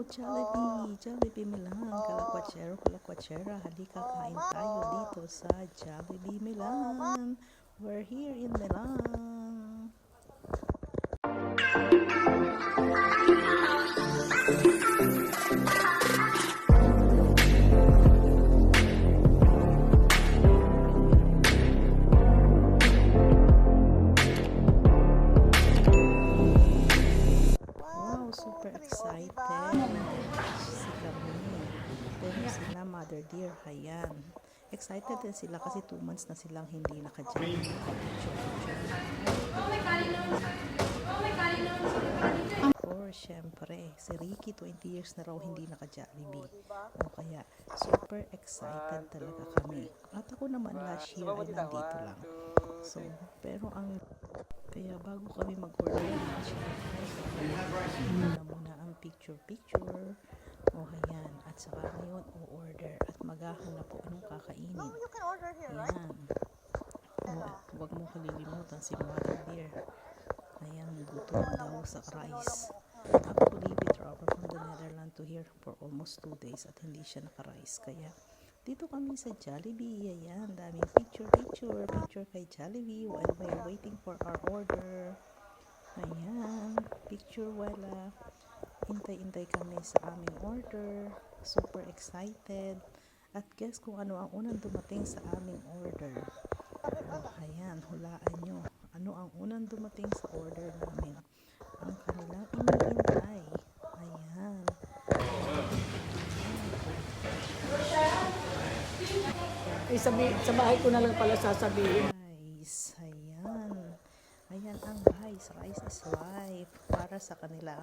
Jollibee! Jollibee Milan! Kalakwachero, kalakwachera. Halika, kain tayo dito sa Jollibee Milan. We're here in Milan. Super excited si kami. Pero sila mother dear, hayan. Excited din sila kasi 2 months na silang hindi naka-Jollibee. Or syempre, si Ricky 20 years na raw hindi naka-Jollibee. O kaya super excited talaga kami. At ako naman last year ay nandito lang. So, pero ang kaya bago kami mag-order, muna ang picture. O hayan. At saka ngayon o-order at maghahanap po anong kakainin. Ayan. Huwag mo kalilimutan si mother dear. Ayan, gutom daw sa rice. Actually, we traveled from the Netherlands to here for almost 2 days at hindi siya naka-rice. Kaya dito kami sa Jollibee. Ayan, daming picture kay Jollibee while we're waiting for our order. Ayan, picture wala. Hintay-hintay kami sa aming order. Super excited. At guess kung ano ang unang dumating sa aming order. Ayan, hulaan nyo. Ano ang unang dumating sa order namin? Ang kanilang inihintay. Ayan. Sa bahay ko na lang pala sasabihin. Rice. Ayan. Ayan ang rice. Rice is life. Para sa kanila.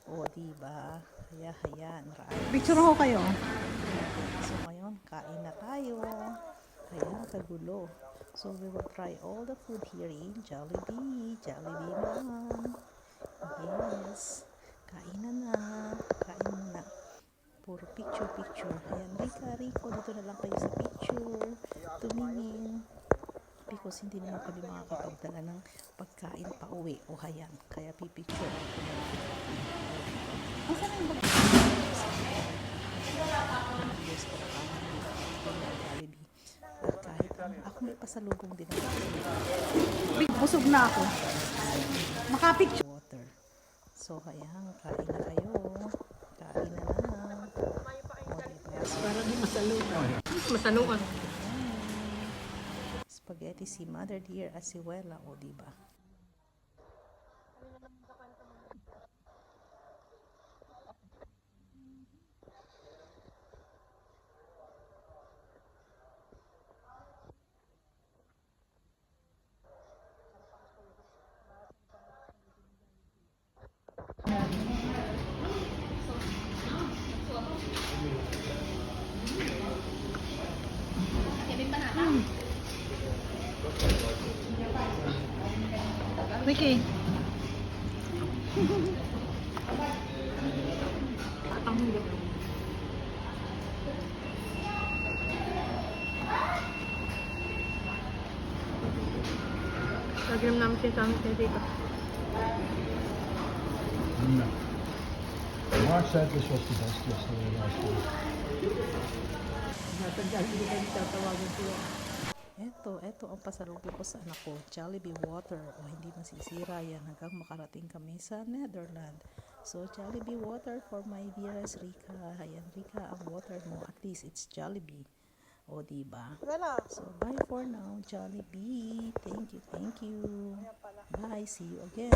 O, diba? Kaya, ayan. Picture ko kayo. So, ngayon, kain na tayo. Ayan, kagulo. So, we will try all the food here in Jollibee. Jollibee Milan. Yes. Kain na. Kain na. Puro picture. Ayan, Rico, dito na lang kayo sa picture. Tumingin. Because hindi naman kami makakapagdala ng pagkain pa uwi. O hayan, kaya pipicture ako na. Asan ang bag? Yes, ko Jollibee. At kahit ako may pasalubong din ako. Busog na ako. Makapicture. Water. So, hayan, kain na kayo. Kain na. Para di masalukan. Spaghetti si mother dear at si Wella, o diba? Ricky. Lagyan namin si Sammy dito. No. Mark said this was the best yesterday last week. Natandaan hindi kayo tatawagan sila. Ito ang pasalubong ko sa anak ko, Jollibee water, o hindi masisira yan hanggang makarating kami sa Netherlands. So, Jollibee water for my dearest Rika. Ayan, Rika, ang water mo, at least it's Jollibee. O, diba? So, bye for now, Jollibee. Thank you. Bye, see you again.